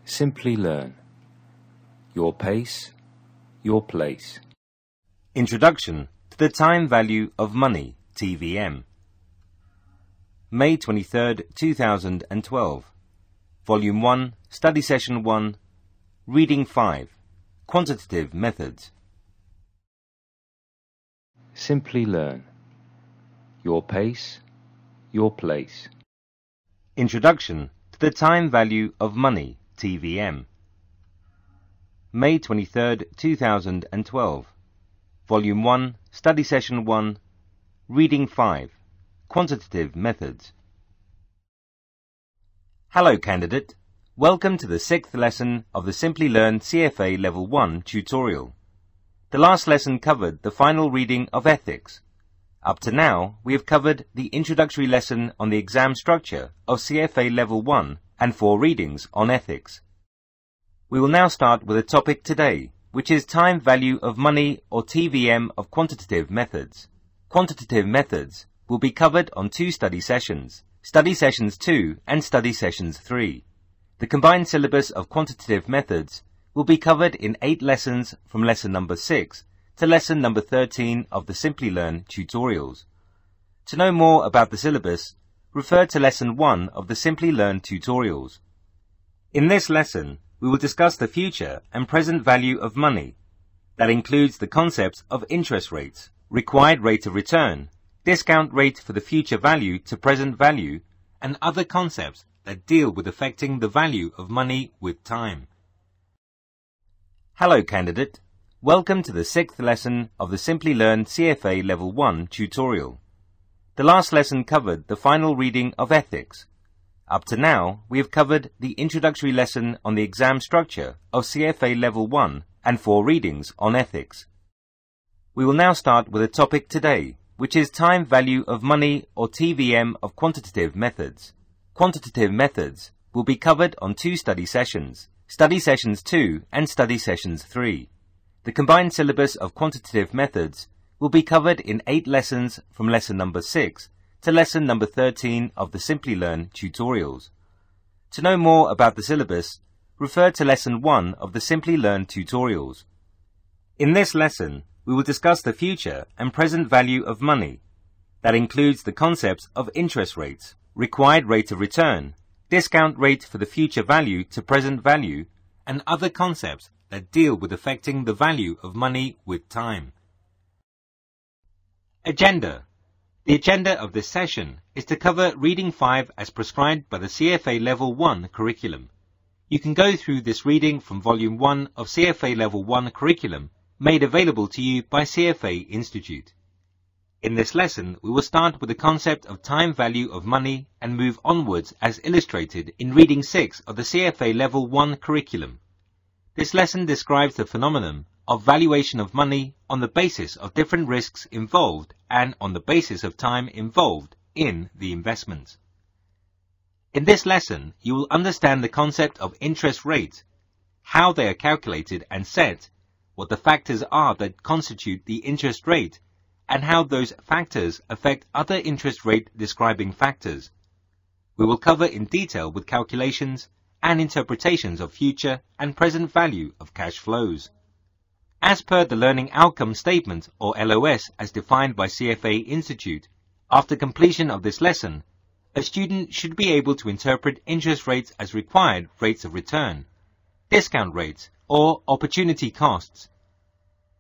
Simplilearn. Your pace, your place. Introduction to the Time Value of Money, TVM. May 23, 2012. Volume 1, Study Session 1, Reading 5, Quantitative Methods. Simplilearn. Your pace, your place. Introduction to the Time Value of Money, TVM. May 23, 2012. Volume 1, Study Session 1, Reading 5, Quantitative Methods. Hello, candidate. Welcome to the 6th lesson of the Simplilearn CFA Level 1 tutorial. The last lesson covered the final reading of ethics. Up to now, we have covered the introductory lesson on the exam structure of CFA Level 1 and 4 readings on ethics. We will now start with a topic today, which is time value of money or TVM of quantitative methods. Quantitative methods will be covered on 2 study sessions, Study Sessions 2 and Study Sessions 3. The combined syllabus of quantitative methods will be covered in 8 lessons from lesson number 6 to lesson number 13 of the Simplilearn tutorials. To know more about the syllabus, refer to lesson 1 of the Simplilearn tutorials. In this lesson, we will discuss the future and present value of money. That includes the concepts of interest rates, required rate of return, discount rate for the future value to present value, and other concepts that deal with affecting the value of money with time. Hello, candidate. Welcome to the 6th lesson of the Simplilearn CFA Level 1 tutorial. The last lesson covered the final reading of ethics. Up to now, we have covered the introductory lesson on the exam structure of CFA Level 1 and 4 readings on ethics. We will now start with a topic today, which is time value of money or TVM of quantitative methods. Quantitative methods will be covered on 2 study sessions, Study Sessions 2 and Study Sessions 3. The combined syllabus of quantitative methods will be covered in 8 lessons from lesson number 6 to lesson number 13 of the Simplilearn tutorials. To know more about the syllabus, refer to lesson 1 of the Simplilearn tutorials. In this lesson, we will discuss the future and present value of money. That includes the concepts of interest rates, required rate of return, discount rate for the future value to present value, and other concepts that deal with affecting the value of money with time. Agenda. The agenda of this session is to cover Reading 5 as prescribed by the CFA Level 1 curriculum. You can go through this reading from Volume 1 of CFA Level 1 curriculum made available to you by CFA Institute. In this lesson, we will start with the concept of time value of money and move onwards as illustrated in Reading 6 of the CFA Level 1 curriculum. This lesson describes the phenomenon of valuation of money on the basis of different risks involved and on the basis of time involved in the investments. In this lesson, you will understand the concept of interest rates, how they are calculated and set, what the factors are that constitute the interest rate, and how those factors affect other interest rate describing factors. We will cover in detail with calculations and interpretations of future and present value of cash flows. As per the Learning Outcome Statement, or LOS, as defined by CFA Institute, after completion of this lesson, a student should be able to interpret interest rates as required rates of return, discount rates, or opportunity costs.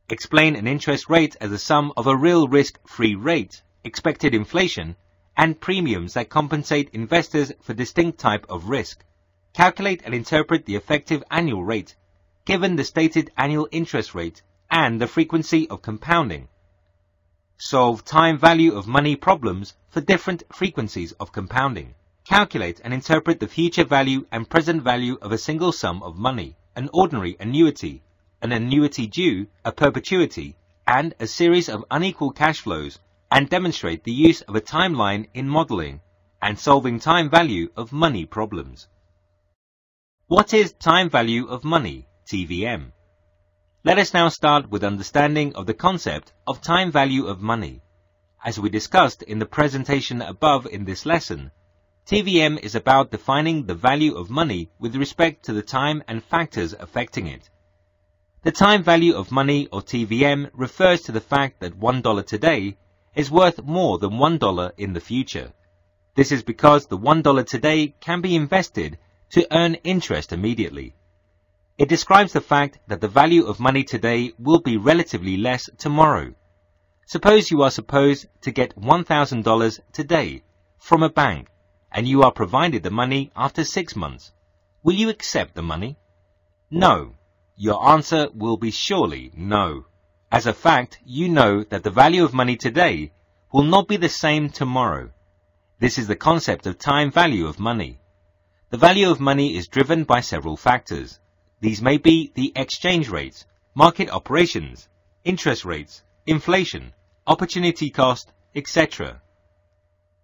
Explain an interest rate as a sum of a real risk-free rate, expected inflation, and premiums that compensate investors for distinct type of risk. Calculate and interpret the effective annual rate, given the stated annual interest rate and the frequency of compounding. Solve time value of money problems for different frequencies of compounding. Calculate and interpret the future value and present value of a single sum of money, an ordinary annuity, an annuity due, a perpetuity, and a series of unequal cash flows, and demonstrate the use of a timeline in modeling and solving time value of money problems. What is time value of money, TVM? Let us now start with understanding of the concept of time value of money. As we discussed in the presentation above in this lesson, TVM is about defining the value of money with respect to the time and factors affecting it. The time value of money, or TVM, refers to the fact that $1 today is worth more than $1 in the future. This is because the $1 today can be invested to earn interest immediately. It describes the fact that the value of money today will be relatively less tomorrow. Suppose you are supposed to get $1,000 today from a bank, and you are provided the money after 6 months. Will you accept the money? No. Your answer will be surely no. As a fact, you know that the value of money today will not be the same tomorrow. This is the concept of time value of money. The value of money is driven by several factors. These may be the exchange rates, market operations, interest rates, inflation, opportunity cost, etc.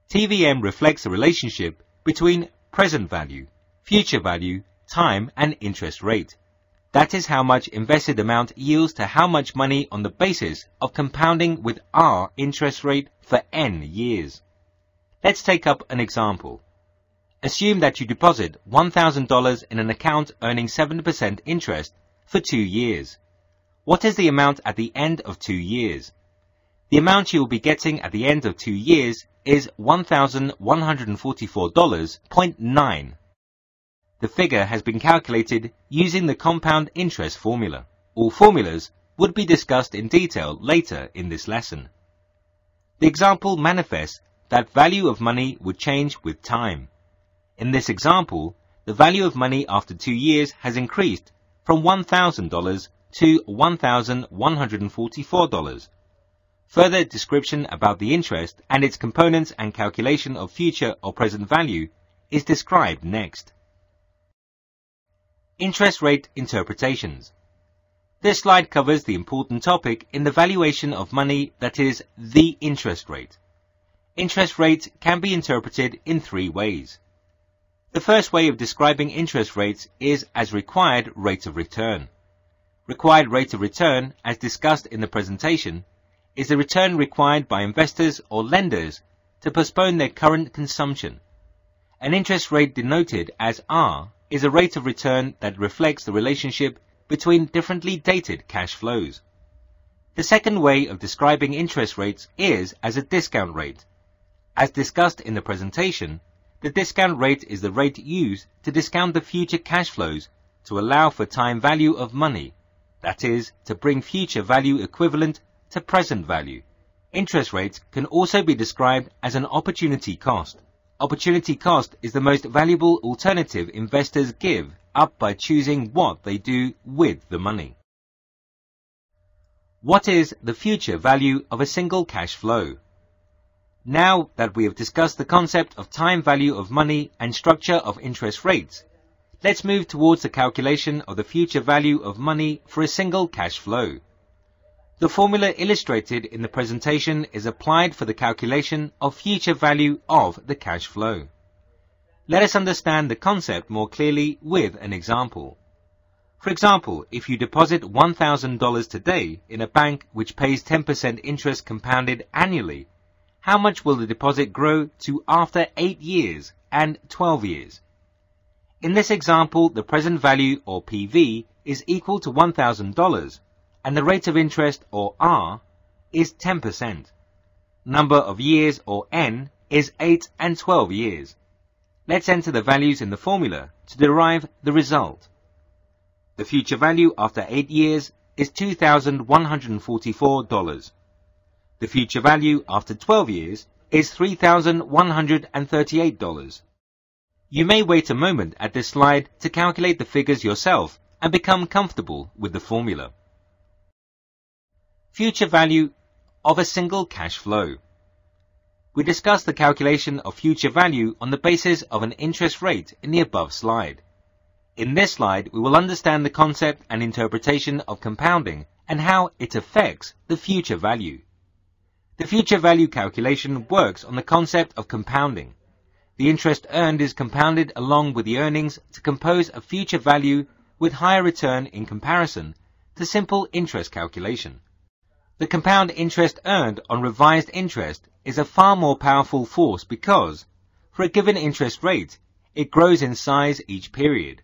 TVM reflects the relationship between present value, future value, time, and interest rate. That is how much invested amount yields to how much money on the basis of compounding with R interest rate for N years. Let's take up an example. Assume that you deposit $1,000 in an account earning 7% interest for 2 years. What is the amount at the end of 2 years? The amount you will be getting at the end of 2 years is $1,144.9. The figure has been calculated using the compound interest formula. All formulas would be discussed in detail later in this lesson. The example manifests that value of money would change with time. In this example, the value of money after 2 years has increased from $1,000 to $1,144. Further description about the interest and its components and calculation of future or present value is described next. Interest rate interpretations. This slide covers the important topic in the valuation of money, that is, the interest rate. Interest rates can be interpreted in 3 ways. The first way of describing interest rates is as required rate of return. Required rate of return, as discussed in the presentation, is the return required by investors or lenders to postpone their current consumption. An interest rate denoted as R is a rate of return that reflects the relationship between differently dated cash flows. The second way of describing interest rates is as a discount rate. As discussed in the presentation, the discount rate is the rate used to discount the future cash flows to allow for time value of money, that is, to bring future value equivalent to present value. Interest rates can also be described as an opportunity cost. Opportunity cost is the most valuable alternative investors give up by choosing what they do with the money. What is the future value of a single cash flow? Now that we have discussed the concept of time value of money and structure of interest rates, let's move towards the calculation of the future value of money for a single cash flow. The formula illustrated in the presentation is applied for the calculation of future value of the cash flow. Let us understand the concept more clearly with an example. For example, if you deposit $1,000 today in a bank which pays 10% interest compounded annually, how much will the deposit grow to after 8 years and 12 years? In this example, the present value, or PV, is equal to $1,000, and the rate of interest, or R, is 10%. Number of years, or N, is 8 and 12 years. Let's enter the values in the formula to derive the result. The future value after 8 years is $2,144. The future value after 12 years is $3,138. You may wait a moment at this slide to calculate the figures yourself and become comfortable with the formula. Future value of a single cash flow. We discussed the calculation of future value on the basis of an interest rate in the above slide. In this slide, we will understand the concept and interpretation of compounding and how it affects the future value. The future value calculation works on the concept of compounding. The interest earned is compounded along with the earnings to compose a future value with higher return in comparison to simple interest calculation. The compound interest earned on revised interest is a far more powerful force because, For a given interest rate, it grows in size each period.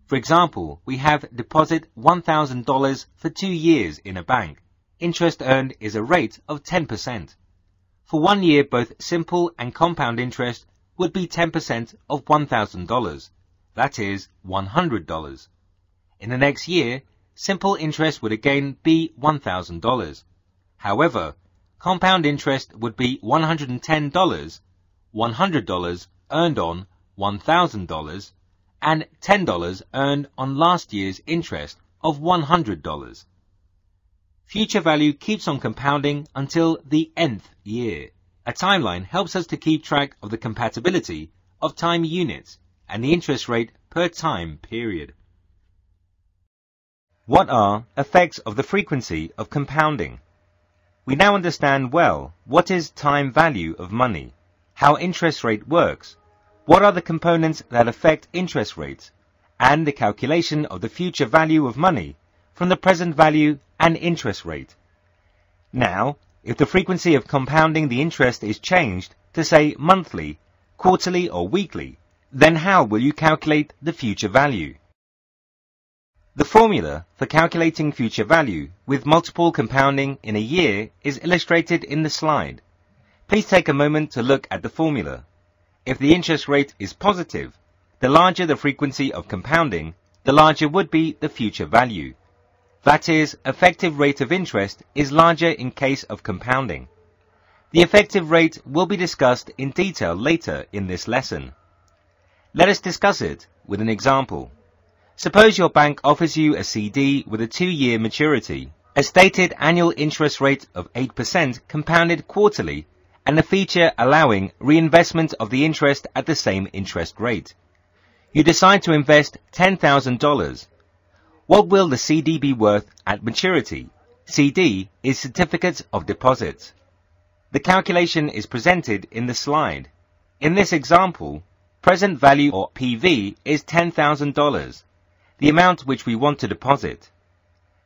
For example, we have deposit $1,000 for 2 years in a bank. Interest earned is a rate of 10%. For 1 year, both simple and compound interest would be 10% of $1,000. That is $100. In the next year, simple interest would again be $1,000. However, compound interest would be $110, $100 earned on $1,000, and $10 earned on last year's interest of $100. Future value keeps on compounding until the nth year. A timeline helps us to keep track of the compatibility of time units and the interest rate per time period. What are effects of the frequency of compounding? We now understand well what is time value of money, how interest rate works, what are the components that affect interest rates, and the calculation of the future value of money from the present value and interest rate. Now, if the frequency of compounding the interest is changed to, say, monthly, quarterly, or weekly, then how will you calculate the future value? The formula for calculating future value with multiple compounding in a year is illustrated in the slide. Please take a moment to look at the formula. If the interest rate is positive, the larger the frequency of compounding, the larger would be the future value. That is, effective rate of interest is larger in case of compounding. The effective rate will be discussed in detail later in this lesson. Let us discuss it with an example. Suppose your bank offers you a CD with a 2-year maturity, a stated annual interest rate of 8% compounded quarterly, and a feature allowing reinvestment of the interest at the same interest rate. You decide to invest $10,000. What will the CD be worth at maturity? CD is Certificate of Deposit. The calculation is presented in the slide. In this example, present value or PV is $10,000, the amount which we want to deposit.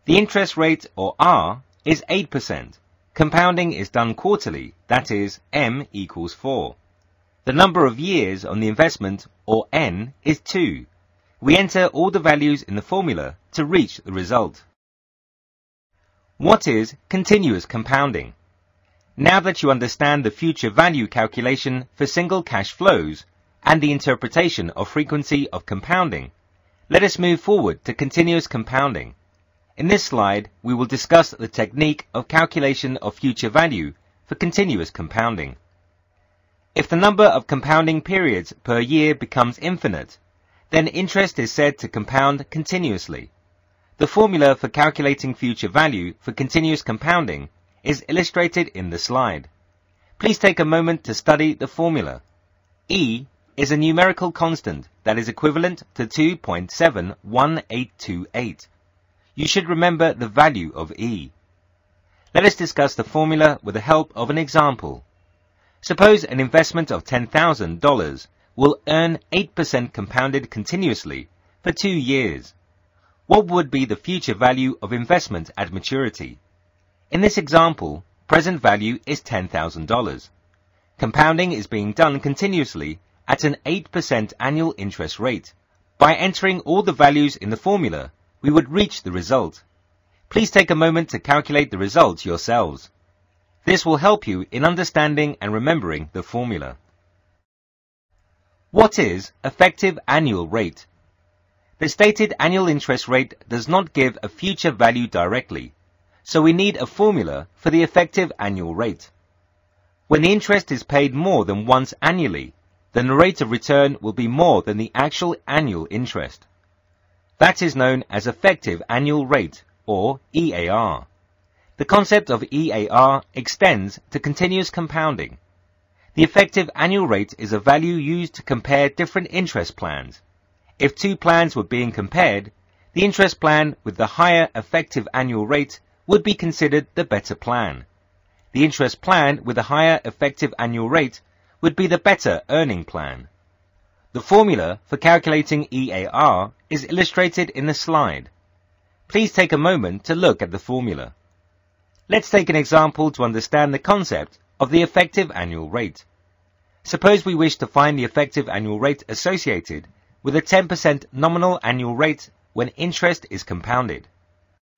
The interest rate or R is 8%. Compounding is done quarterly, that is, M equals 4. The number of years on the investment, or N, is 2. We enter all the values in the formula to reach the result. What is continuous compounding? Now that you understand the future value calculation for single cash flows and the interpretation of frequency of compounding, let us move forward to continuous compounding. In this slide, we will discuss the technique of calculation of future value for continuous compounding. If the number of compounding periods per year becomes infinite, then interest is said to compound continuously. The formula for calculating future value for continuous compounding is illustrated in the slide. Please take a moment to study the formula. E is a numerical constant that is equivalent to 2.71828. You should remember the value of E. Let us discuss the formula with the help of an example. Suppose an investment of $10,000 will earn 8% compounded continuously for 2 years. What would be the future value of investment at maturity? In this example, present value is $10,000. Compounding is being done continuously at an 8% annual interest rate. By entering all the values in the formula, we would reach the result. Please take a moment to calculate the results yourselves. This will help you in understanding and remembering the formula. What is effective annual rate? The stated annual interest rate does not give a future value directly, so we need a formula for the effective annual rate. When the interest is paid more than once annually, then the rate of return will be more than the actual annual interest. That is known as effective annual rate, or EAR. The concept of EAR extends to continuous compounding. The effective annual rate is a value used to compare different interest plans. If 2 plans were being compared, the interest plan with the higher effective annual rate would be considered the better plan. The interest plan with the higher effective annual rate would be the better earning plan. The formula for calculating EAR is illustrated in the slide. Please take a moment to look at the formula. Let's take an example to understand the concept of the effective annual rate. Suppose we wish to find the effective annual rate associated with a 10% nominal annual rate when interest is compounded.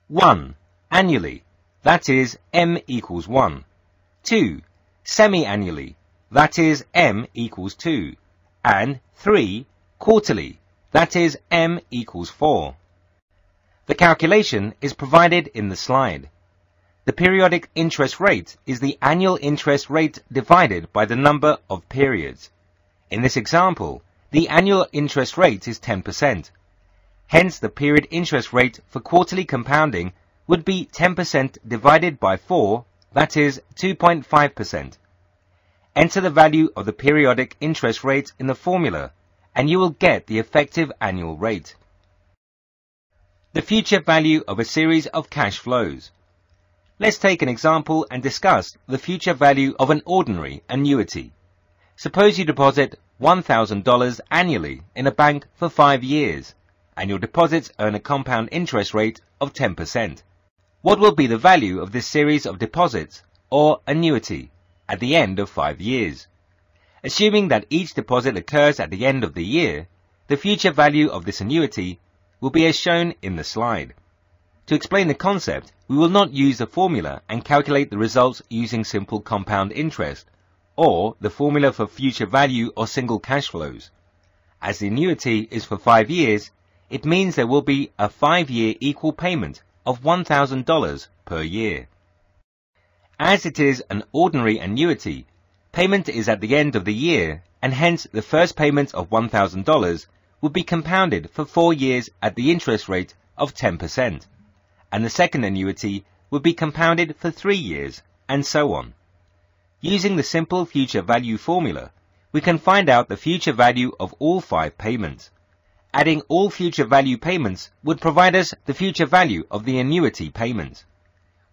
1. Annually, that is M equals 1. 2. Semi-annually, that is M equals 2. And 3. Quarterly, that is M equals 4. The calculation is provided in the slide. The periodic interest rate is the annual interest rate divided by the number of periods. In this example, the annual interest rate is 10%. Hence, the period interest rate for quarterly compounding would be 10% divided by 4, that is 2.5%. Enter the value of the periodic interest rate in the formula, and you will get the effective annual rate. The future value of a series of cash flows. Let's take an example and discuss the future value of an ordinary annuity. Suppose you deposit $1,000 annually in a bank for 5 years, and your deposits earn a compound interest rate of 10%. What will be the value of this series of deposits, or annuity, at the end of 5 years? Assuming that each deposit occurs at the end of the year, the future value of this annuity will be as shown in the slide. To explain the concept, we will not use the formula and calculate the results using simple compound interest, or the formula for future value or single cash flows. As the annuity is for 5 years, it means there will be a 5-year equal payment of $1,000 per year. As it is an ordinary annuity, payment is at the end of the year, and hence the first payment of $1,000 would be compounded for 4 years at the interest rate of 10%. And the second annuity would be compounded for 3 years, and so on. Using the simple future value formula, we can find out the future value of all 5 payments. Adding all future value payments would provide us the future value of the annuity payment.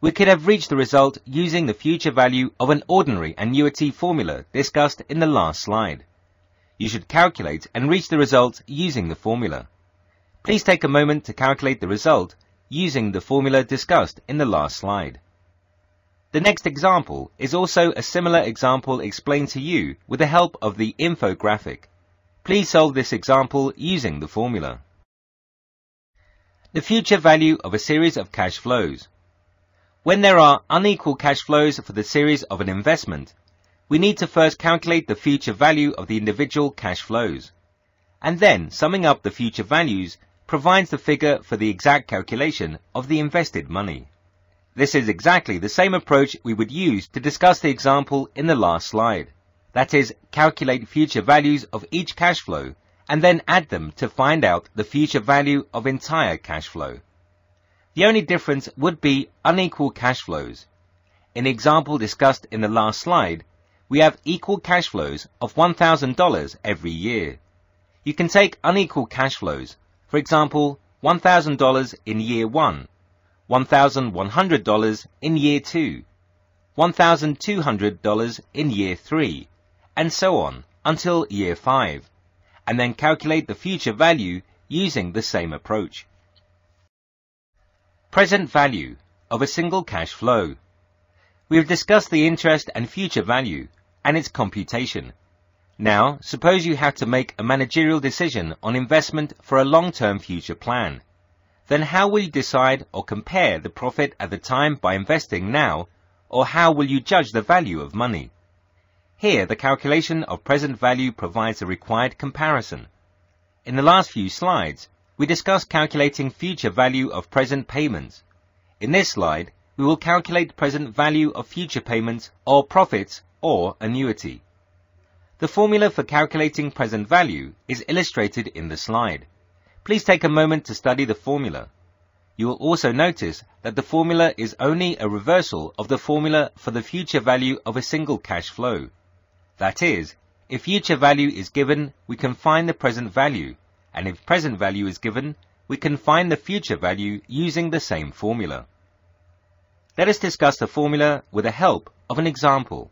We could have reached the result using the future value of an ordinary annuity formula discussed in the last slide. You should calculate and reach the result using the formula. Please take a moment to calculate the result using the formula discussed in the last slide. The next example is also a similar example explained to you with the help of the infographic. Please solve this example using the formula. The future value of a series of cash flows. When there are unequal cash flows for the series of an investment, we need to first calculate the future value of the individual cash flows, and then summing up the future values provides the figure for the exact calculation of the invested money. This is exactly the same approach we would use to discuss the example in the last slide. That is, calculate future values of each cash flow and then add them to find out the future value of entire cash flow. The only difference would be unequal cash flows. In the example discussed in the last slide, we have equal cash flows of $1,000 every year. You can take unequal cash flows, for example, $1,000 in year 1, $1,100 in year 2, $1,200 in year 3, and so on until year 5, and then calculate the future value using the same approach. Present value of a single cash flow. We have discussed the interest and future value and its computation. Now, suppose you have to make a managerial decision on investment for a long-term future plan. Then how will you decide or compare the profit at the time by investing now, or how will you judge the value of money? Here, the calculation of present value provides a required comparison. In the last few slides, we discussed calculating future value of present payments. In this slide, we will calculate present value of future payments or profits or annuity. The formula for calculating present value is illustrated in the slide. Please take a moment to study the formula. You will also notice that the formula is only a reversal of the formula for the future value of a single cash flow. That is, if future value is given, we can find the present value, and if present value is given, we can find the future value using the same formula. Let us discuss the formula with the help of an example.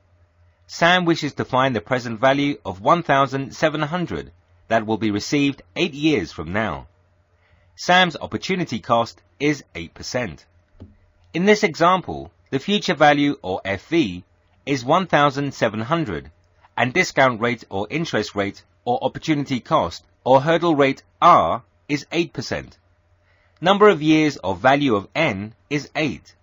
Sam wishes to find the present value of $1,700 that will be received 8 years from now. Sam's opportunity cost is 8%. In this example, the future value, or FV, is $1,700, and discount rate or interest rate or opportunity cost or hurdle rate R is 8%. Number of years or value of N is 8.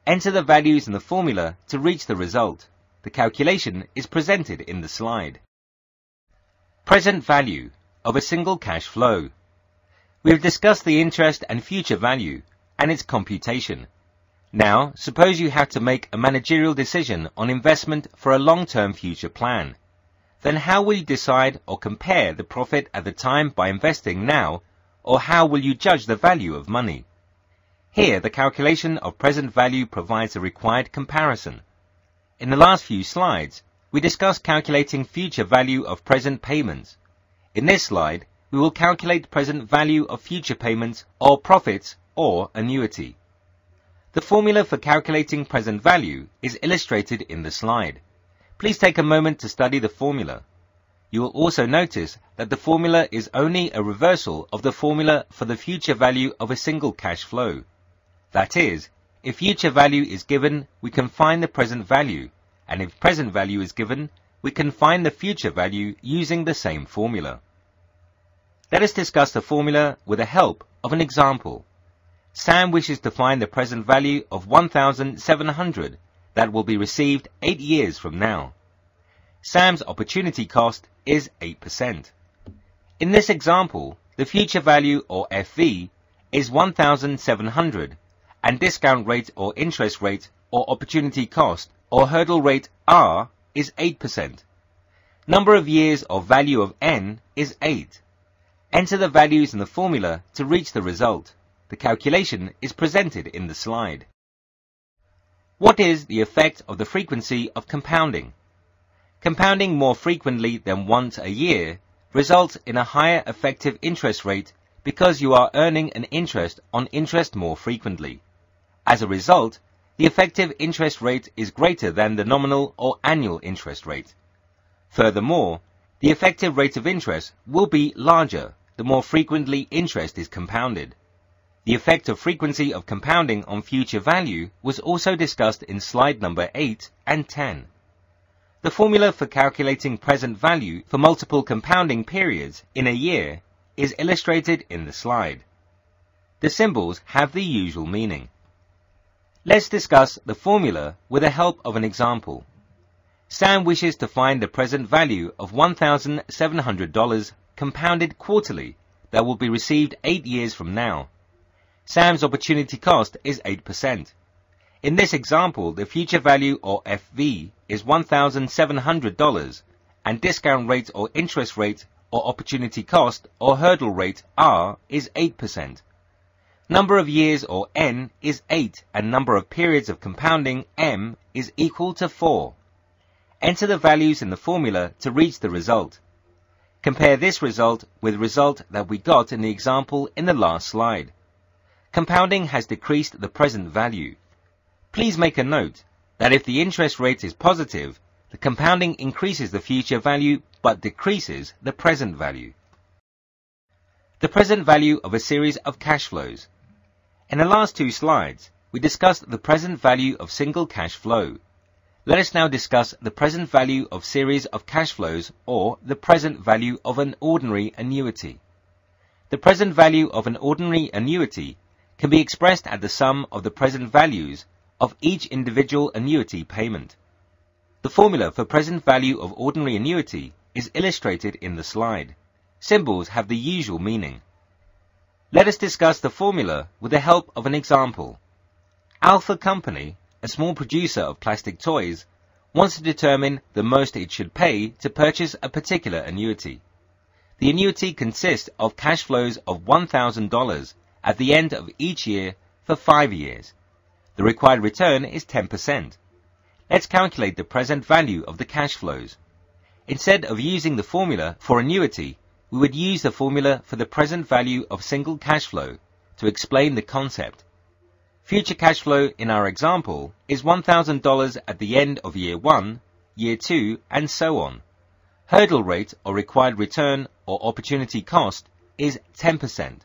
Enter the values in the formula to reach the result. The calculation is presented in the slide. Present value of a single cash flow. We have discussed the interest and future value and its computation. Now, suppose you have to make a managerial decision on investment for a long-term future plan. Then how will you decide or compare the profit at the time by investing now, or how will you judge the value of money? Here, the calculation of present value provides a required comparison. In the last few slides, we discussed calculating future value of present payments. In this slide, we will calculate present value of future payments or profits or annuity. The formula for calculating present value is illustrated in the slide. Please take a moment to study the formula. You will also notice that the formula is only a reversal of the formula for the future value of a single cash flow. That is, if future value is given, we can find the present value, and if present value is given, we can find the future value using the same formula. Let us discuss the formula with the help of an example. Sam wishes to find the present value of $1,700 that will be received 8 years from now. Sam's opportunity cost is 8%. In this example, the future value or FV is $1,700 and discount rate or interest rate or opportunity cost or hurdle rate R is 8%. Number of years or value of N is 8. Enter the values in the formula to reach the result. The calculation is presented in the slide. What is the effect of the frequency of compounding? Compounding more frequently than once a year results in a higher effective interest rate because you are earning an interest on interest more frequently. As a result, the effective interest rate is greater than the nominal or annual interest rate. Furthermore, the effective rate of interest will be larger the more frequently interest is compounded. The effect of frequency of compounding on future value was also discussed in slide number 8 and 10. The formula for calculating present value for multiple compounding periods in a year is illustrated in the slide. The symbols have the usual meaning. Let's discuss the formula with the help of an example. Sam wishes to find the present value of $1,700 compounded quarterly that will be received 8 years from now. Sam's opportunity cost is 8%. In this example, the future value or FV is $1,700 and discount rate or interest rate or opportunity cost or hurdle rate R is 8%. Number of years or N is 8 and number of periods of compounding M is equal to 4. Enter the values in the formula to reach the result. Compare this result with the result that we got in the example in the last slide. Compounding has decreased the present value. Please make a note that if the interest rate is positive, the compounding increases the future value but decreases the present value. The present value of a series of cash flows. In the last 2 slides, we discussed the present value of single cash flow. Let us now discuss the present value of series of cash flows or the present value of an ordinary annuity. The present value of an ordinary annuity can be expressed as the sum of the present values of each individual annuity payment. The formula for present value of ordinary annuity is illustrated in the slide. Symbols have the usual meaning. Let us discuss the formula with the help of an example. Alpha Company, a small producer of plastic toys, wants to determine the most it should pay to purchase a particular annuity. The annuity consists of cash flows of $1,000 at the end of each year for 5 years. The required return is 10%. Let's calculate the present value of the cash flows. Instead of using the formula for annuity, we would use the formula for the present value of single cash flow to explain the concept. Future cash flow in our example is $1,000 at the end of year 1, year 2, and so on. Hurdle rate or required return or opportunity cost is 10%.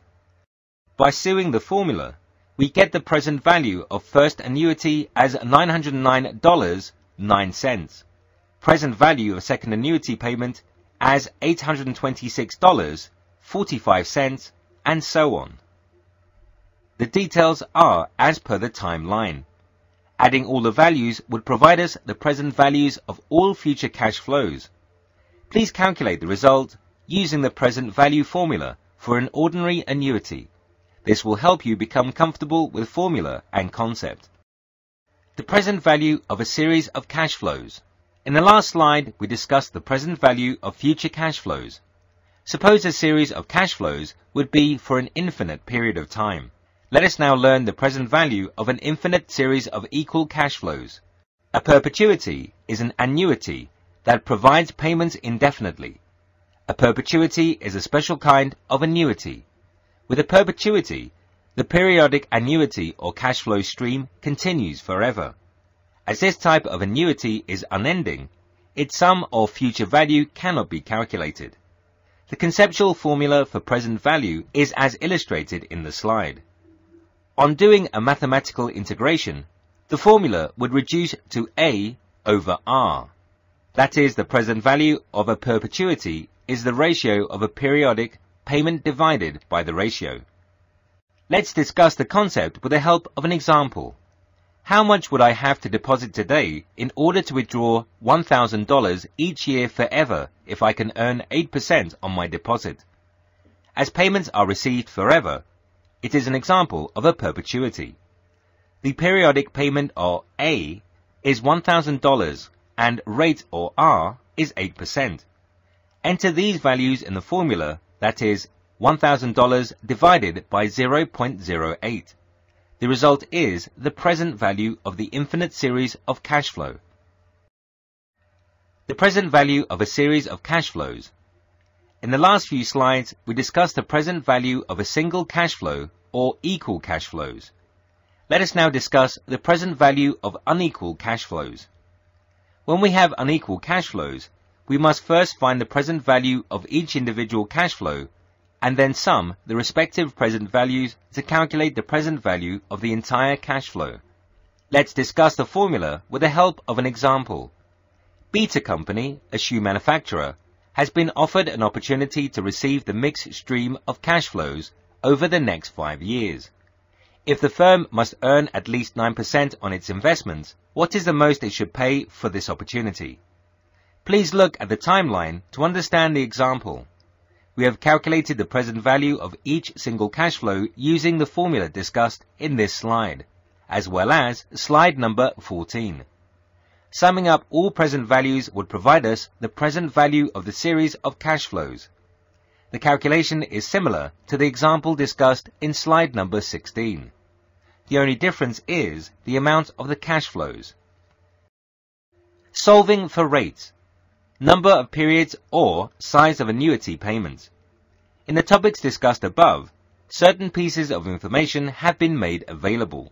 By suing the formula, we get the present value of first annuity as $909.09. present value of second annuity payment as $826.45, and so on. The details are as per the timeline. Adding all the values would provide us the present values of all future cash flows. Please calculate the result using the present value formula for an ordinary annuity. This will help you become comfortable with formula and concept. The present value of a series of cash flows. In the last slide, we discussed the present value of future cash flows. Suppose a series of cash flows would be for an infinite period of time. Let us now learn the present value of an infinite series of equal cash flows. A perpetuity is an annuity that provides payments indefinitely. A perpetuity is a special kind of annuity. With a perpetuity, the periodic annuity or cash flow stream continues forever. As this type of annuity is unending, its sum or future value cannot be calculated. The conceptual formula for present value is as illustrated in the slide. On doing a mathematical integration, the formula would reduce to A over R. That is, the present value of a perpetuity is the ratio of a periodic payment divided by the ratio. Let's discuss the concept with the help of an example. How much would I have to deposit today in order to withdraw $1,000 each year forever if I can earn 8% on my deposit? As payments are received forever, it is an example of a perpetuity. The periodic payment, or A, is $1,000 and rate, or R, is 8%. Enter these values in the formula, that is, $1,000 divided by 0.08. The result is the present value of the infinite series of cash flow. The present value of a series of cash flows. In the last few slides, we discussed the present value of a single cash flow or equal cash flows. Let us now discuss the present value of unequal cash flows. When we have unequal cash flows, we must first find the present value of each individual cash flow and then sum the respective present values to calculate the present value of the entire cash flow. Let's discuss the formula with the help of an example. Beta Company, a shoe manufacturer, has been offered an opportunity to receive the mixed stream of cash flows over the next 5 years. If the firm must earn at least 9% on its investments, what is the most it should pay for this opportunity? Please look at the timeline to understand the example. We have calculated the present value of each single cash flow using the formula discussed in this slide, as well as slide number 14. Summing up all present values would provide us the present value of the series of cash flows. The calculation is similar to the example discussed in slide number 16. The only difference is the amount of the cash flows. Solving for rates. Number of periods or size of annuity payments. In the topics discussed above, certain pieces of information have been made available.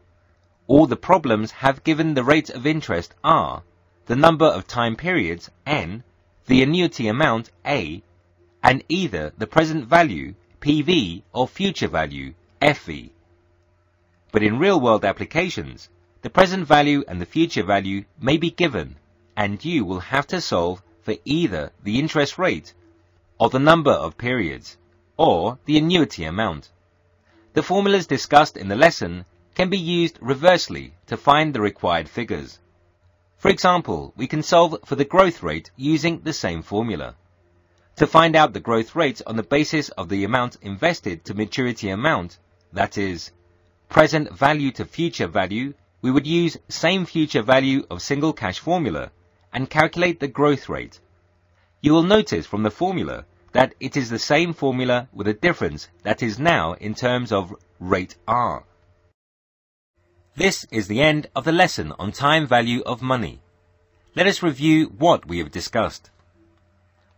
All the problems have given the rate of interest R, the number of time periods N, the annuity amount A, and either the present value PV or future value FV. But in real-world applications, the present value and the future value may be given, and you will have to solve for either the interest rate, or the number of periods, or the annuity amount. The formulas discussed in the lesson can be used reversely to find the required figures. For example, we can solve for the growth rate using the same formula. To find out the growth rate on the basis of the amount invested to maturity amount, that is, present value to future value, we would use same future value of single cash formula and calculate the growth rate. You will notice from the formula that it is the same formula with a difference that is now in terms of rate R. This is the end of the lesson on time value of money. Let us review what we have discussed.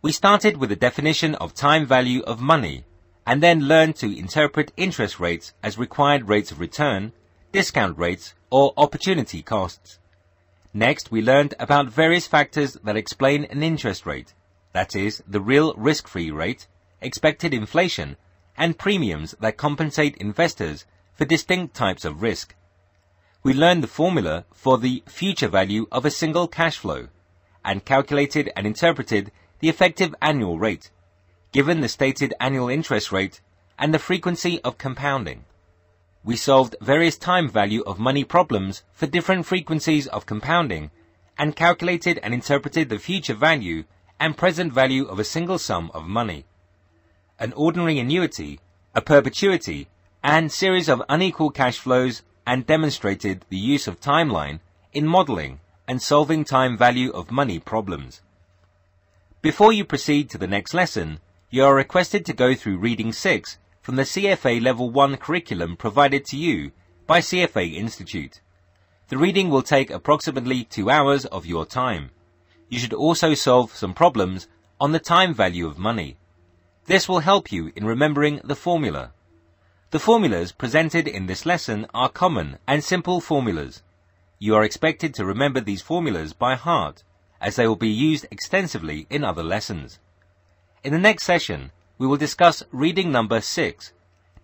We started with the definition of time value of money and then learned to interpret interest rates as required rates of return, discount rates, or opportunity costs. Next, we learned about various factors that explain an interest rate, that is, the real risk-free rate, expected inflation, and premiums that compensate investors for distinct types of risk. We learned the formula for the future value of a single cash flow, and calculated and interpreted the effective annual rate, given the stated annual interest rate and the frequency of compounding. We solved various time value of money problems for different frequencies of compounding and calculated and interpreted the future value and present value of a single sum of money, an ordinary annuity, a perpetuity, and series of unequal cash flows, and demonstrated the use of timeline in modeling and solving time value of money problems. Before you proceed to the next lesson, you are requested to go through Reading 6 from the CFA Level 1 curriculum provided to you by CFA Institute. The reading will take approximately 2 hours of your time. You should also solve some problems on the time value of money. This will help you in remembering the formula. The formulas presented in this lesson are common and simple formulas. You are expected to remember these formulas by heart, as they will be used extensively in other lessons. In the next session, we will discuss reading number 6,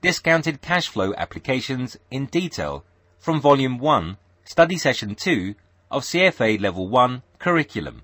Discounted Cash Flow Applications in detail from Volume 1, Study Session 2 of CFA Level 1 Curriculum.